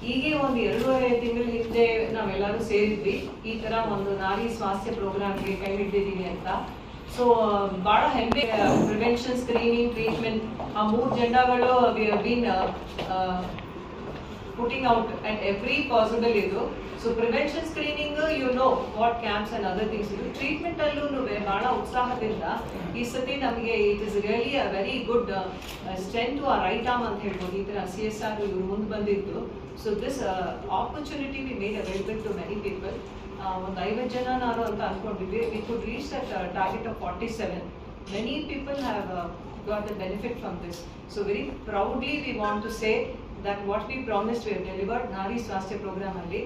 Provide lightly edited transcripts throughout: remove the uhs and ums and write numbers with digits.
ಹೀಗೆ ಒಂದು 2.5 ತಿಂಗಳ ಹಿಂದೆ ನಾವೆಲ್ಲರೂ ಸೇರಿದ್ವಿ ಈ ತರ ಒಂದು ನಾರಿ ಸ್ವಾಸ್ಥ್ಯ ಪ್ರೋಗ್ರಾಮ್ಗೆ ಕೈ ಹಿಡಿದಿದ್ದೀವಿ ಅಂತ. ಸೊ ಬಹಳ ಹೆಮ್ಮೆ. ಪ್ರಿವೆನ್ಷನ್, ಸ್ಕ್ರೀನಿಂಗ್, ಟ್ರೀಟ್ಮೆಂಟ್, ಆ 3 ಜೆಂಡಾಗಳು bean putting out at every possible ಇದು. So prevention screening, you know what camps and other things ಇದು. ಟ್ರೀಟ್ಮೆಂಟ್ ಅಲ್ಲೂ ಬಹಳ ಉತ್ಸಾಹದಿಂದ ಈ ಸತಿ ನಮಗೆ it is really a very good strength to a right arm ಅಂತ ಹೇಳ್ಬೋದು. ಈ ತರ CSR ಇವ್ರು ಮುಂದೆ ಬಂದಿದ್ದು. So this opportunity we made available to many people. ಒಂದು 50 ಜನ ನಾನು ಅಂತ ಅನ್ಕೊಂಡಿದ್ವಿ. We could reach that target of 47. Many people have got the benefit from this. So very proudly we want to say that what we promised we have delivered. Nari Swasthya program alli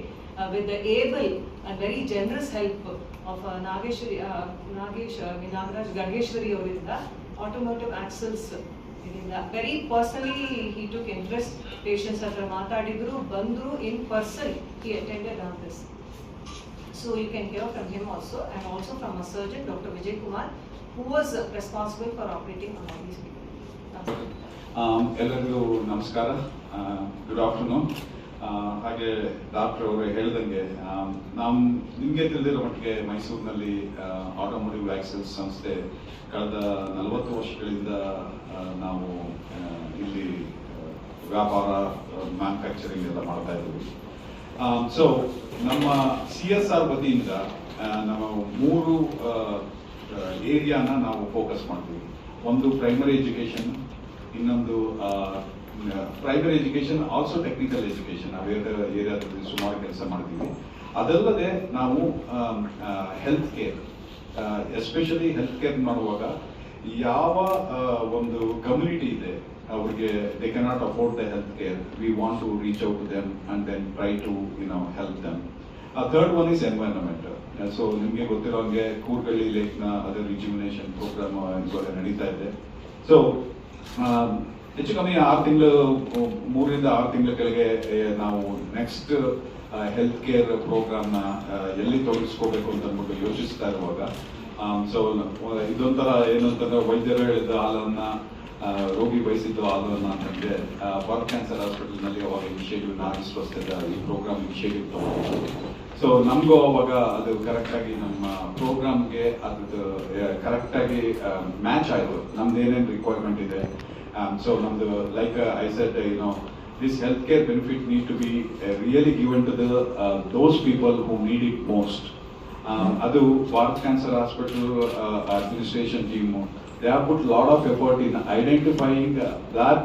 with the able and very generous help of Nagesh Nagaraj Gargeshwari avarinda automotive axles idinda very personally he took interest. Patients hatra maatadidru bandru in person he attended on this. So you can hear from him also, and also from a surgeon, Dr. Vijay Kumar, who was responsible for operating on all these people. ಎಲ್ಲರಿಗೂ ನಮಸ್ಕಾರ, good afternoon. ಹಾಗೆ doctor ಅವರು ಹೇಳಿದಂಗೆ ನಿಮಗೆ ತಿಳಿದಿರೋ ಮಟ್ಟಿಗೆ ಮೈಸೂರಿನಲ್ಲಿ automotive ಆಕ್ಸೆಲ್ಸ್ ಸಂಸ್ಥೆ ಕಳೆದ 40 ವರ್ಷಗಳಿಂದ ನಾವು ಇಲ್ಲಿ ವ್ಯಾಪಾರ, ಮ್ಯಾನುಫ್ಯಾಕ್ಚರಿಂಗ್ ಎಲ್ಲ ಮಾಡ್ತಾ ಇದ್ದೀವಿ. ಸೊ ನಮ್ಮ CSR ವತಿಯಿಂದ ನಾವು 3 ಏರಿಯಾನ ನಾವು ಫೋಕಸ್ ಮಾಡ್ತೀವಿ. ಒಂದು ಪ್ರೈಮರಿ ಎಜುಕೇಶನ್, ಇನ್ನೊಂದು primary education, also technical education. ಏರಿಯಾದಲ್ಲಿ ಸುಮಾರು ಕೆಲಸ ಮಾಡ್ತೀವಿ. ಅದಲ್ಲದೆ ನಾವು health care, especially health care ಮಾಡುವಾಗ ಯಾವ ಒಂದು ಕಮ್ಯುನಿಟಿ ಇದೆ ಅವ್ರಿಗೆ they cannot afford the health care, we want to reach out to them and then try to help them. Third one is environment. So ನಿಮಗೆ ಗೊತ್ತಿರೋ ಹಾಗೆ ಕೂರ್ಗಳ್ಳಿ ಲೇಕ್ನ ಅದರ ರಿಜ್ಯುಮಿನೇಷನ್ ಪ್ರೋಗ್ರಾಮ್ ಇವಾಗ ನಡೀತಾ ಇದೆ. ಸೊ ಹೆಚ್ಚು ಕಮ್ಮಿ 3 ರಿಂದ 6 ತಿಂಗಳ ಕೆಳಗೆ ನಾವು ನೆಕ್ಸ್ಟ್ ಹೆಲ್ತ್ ಕೇರ್ ಪ್ರೋಗ್ರಾಮ್ನ ಎಲ್ಲಿ ತೊಡಗಿಸ್ಕೋಬೇಕು ಅಂತ ಅಂದ್ಬಿಟ್ಟು ಯೋಚಿಸ್ತಾ ಇರುವಾಗ, ಸೊ ಇದೊಂಥರ ಏನು ಅಂತಂದ್ರೆ ವೈದ್ಯರು ಹೇಳಿದ ಹಾಲನ್ನ ರೋಗಿ ಬಯಸಿದ್ದು ಹಾಲನ್ನ ಅಂತಂದ್ರೆ ಬರ್ತ್ ಕ್ಯಾನ್ಸರ್ ಹಾಸ್ಪಿಟಲ್ನಲ್ಲಿ ಅವಾಗ ಇನಿಷಿಯೇಟಿವ್ ನಾರಿ ಸ್ವಸ್ಥದ ಈ ಪ್ರೋಗ್ರಾಮ್ ಇನಿಷಿಯೇಟಿವ್ ತಗೊಂಡಿದ್ವಿ. ಸೊ ನಮಗೂ ಅವಾಗ ಅದು ಕರೆಕ್ಟಾಗಿ ನಮ್ಮ ಪ್ರೋಗ್ರಾಮ್ಗೆ ಅದು ಕರೆಕ್ಟಾಗಿ ಮ್ಯಾಚ್ ಆಯಿತು. ನಮ್ದು ಏನೇನು ರಿಕ್ವೈರ್ಮೆಂಟ್ ಇದೆ. ಸೊ ನಮ್ದು like I said, this healthcare benefit need to be really given to those people who need it most. Adu Bharat Cancer Hospital administration team, they have put a lot of effort in identifying that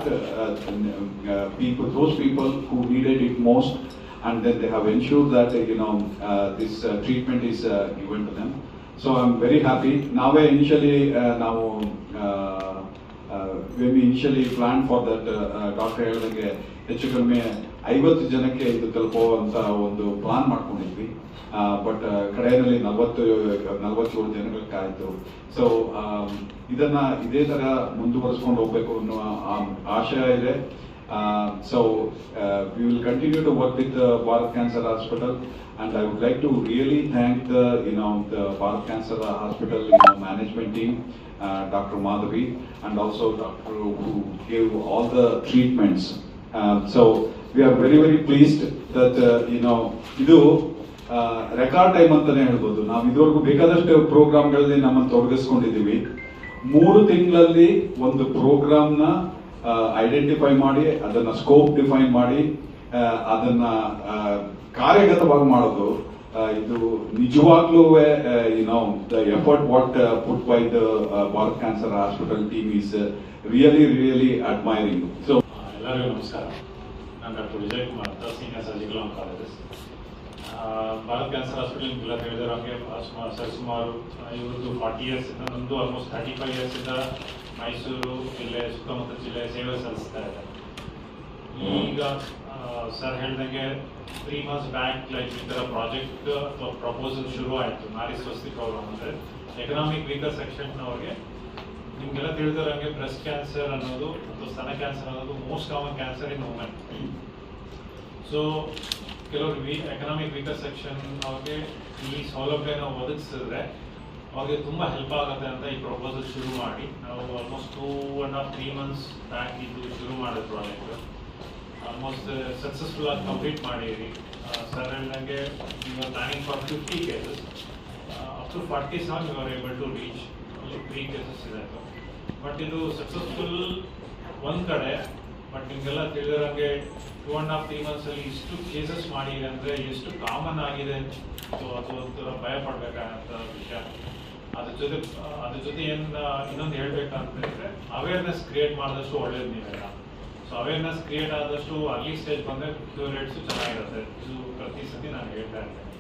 people, those people who needed it most, and then they have ensured that this treatment is given to them. So I'm very happy. Now initially when we initially planned for that, doctor ಹೇಳಿದಂಗೆ ಹೆಚ್ಚು ಕಡಿಮೆ 50 ಜನಕ್ಕೆ ಇದು ತಲುಪುವಂತ ಒಂದು plan ಮಾಡ್ಕೊಂಡಿದ್ವಿ. But ಕಡೆಯಲ್ಲಿ 47 ಜನಗಳಕ್ಕಾಯ್ತು. So ಇದನ್ನ ಇದೇ ತರ ಮುಂದುವರಿಸ್ಕೊಂಡು ಹೋಗ್ಬೇಕು ಅನ್ನೋ ಆಶಯ ಇದೆ. So we will continue to work with the Bharat Cancer Hospital, and I would like to really thank the Bharat Cancer Hospital management team, Dr. Madhavi, and also Dr. who gave all the treatments. So we are very very pleased that ಇದು record time ಅಂತಾನೆ ಹೇಳ್ಬೋದು. ನಾವು ಇದುವರೆಗೂ ಬೇಕಾದಷ್ಟು ಪ್ರೋಗ್ರಾಮ್ಗಳಲ್ಲಿ ನಮ್ಮನ್ನು ತೊಡಗಿಸ್ಕೊಂಡಿದ್ದೀವಿ. 3 ತಿಂಗಳಲ್ಲಿ ಒಂದು ಪ್ರೋಗ್ರಾಮ್ನ identify ಮಾಡಿ, ಅದನ್ನ ಸ್ಕೋಪ್ ಡಿಫೈನ್ ಮಾಡಿ, ಅದನ್ನ ಕಾರ್ಯಗತವಾಗಿ ಮಾಡೋದು, ಇದು ನಿಜವಾಗ್ಲೂ the effort what put by the Bharat Cancer Hospital team is really admiring. So ಎಲ್ಲರಿಗೂ ನಮಸ್ಕಾರ. ನಾನು doctor Vijay Kumar, senior surgical oncologist. Bharat cancer hospital ಎಲ್ಲ ಹೇಳಿದವರಿಗೆ ಸುಮಾರು ಇವ್ರದ್ದು 40 ಇಯರ್ಸ್ ಇಂದ, ನಮ್ಮದು ಆಲ್ಮೋಸ್ಟ್ 35 ಇಯರ್ಸ್ ಇಂದ ಮೈಸೂರು ಜಿಲ್ಲೆ ಸುತ್ತಮುತ್ತ ಜಿಲ್ಲೆ ಸೇವೆ ಸಲ್ಲಿಸ್ತಾ ಇದೆ. ಈಗ ಸರ್ ಹೇಳ್ದಂಗೆ 3 months ಬ್ಯಾಕ್ ಲೈಕ್ ಈ ಥರ ಪ್ರಾಜೆಕ್ಟ್ ಅಥವಾ ಪ್ರಪೋಸಲ್ ಶುರು ಆಯಿತು. ನಾರಿ ಸ್ವಸ್ತಿ ಪ್ರೋಗ್ರಾಮ್ ಅಂದರೆ ಎಕನಾಮಿಕ್ ವೀಕರ್ ಸೆಕ್ಷನ್ನವ್ರಿಗೆ. ನಿಮಗೆಲ್ಲ ತಿಳಿದಿರೋಂಗೆ ಬ್ರೆಸ್ಟ್ ಕ್ಯಾನ್ಸರ್ ಅನ್ನೋದು ಅಥವಾ ಸ್ತನ ಕ್ಯಾನ್ಸರ್ ಅನ್ನೋದು most common cancer in women. So ಕೆಲವರು ಎಕನಾಮಿಕ್ ವೀಕರ್ ಸೆಕ್ಷನ್ ಅವ್ರಿಗೆ ಈ ಸೌಲಭ್ಯನ ಒದಗಿಸಿದ್ರೆ ಅವ್ರಿಗೆ ತುಂಬ ಹೆಲ್ಪ್ ಆಗುತ್ತೆ ಅಂತ ಈ ಪ್ರಪೋಸಲ್ ಶುರು ಮಾಡಿ ನಾವು ಆಲ್ಮೋಸ್ಟ್ 2.5-3 months ಬ್ಯಾಕ್ ಇದು ಶುರು ಮಾಡಿದ ಪ್ರಾಜೆಕ್ಟ್. ಆಲ್ಮೋಸ್ಟ್ ಸಕ್ಸಸ್ಫುಲ್ ಆಗಿ ಕಂಪ್ಲೀಟ್ ಮಾಡಿರಿ. ಸರ್ ಹೇಳ್ದಂಗೆ you are planning for 50 cases, up to 47 you are able to reach. Only 3 cases ಇದೆ. ಬಟ್ ಇದು ಸಕ್ಸಸ್ಫುಲ್ ಒಂದು ಕಡೆ, ಬಟ್ ನಿಮಗೆಲ್ಲ ತಿಳಿದಿರೋಂಗೆ 2.5-3 ಮಂತ್ಸಲ್ಲಿ ಇಷ್ಟು ಕೇಸಸ್ ಮಾಡಿದೆ ಅಂದರೆ ಎಷ್ಟು ಕಾಮನ್ ಆಗಿದೆ. ಸೊ ಅದು ಒಂಥರ ಭಯ ಪಡಬೇಕಾದಂಥ ವಿಷಯ. ಅದ್ರ ಜೊತೆ ಏನು ಇನ್ನೊಂದು ಹೇಳ್ಬೇಕಂತಂದರೆ ಅವೇರ್ನೆಸ್ ಕ್ರಿಯೇಟ್ ಮಾಡಿದಷ್ಟು ಒಳ್ಳೇದು ನೀವೆಲ್ಲ. ಸೊ ಅವೇರ್ನೆಸ್ ಕ್ರಿಯೇಟ್ ಆದಷ್ಟು ಅರ್ಲಿ ಸ್ಟೇಜ್ ಬಂದರೆ ಕ್ಯೂರ್ ರೇಟ್ಸು ಚೆನ್ನಾಗಿರುತ್ತೆ. ಇದು ಪ್ರತಿ ಸತಿ ನಾನು ಹೇಳ್ತಾ ಇರ್ತೇನೆ.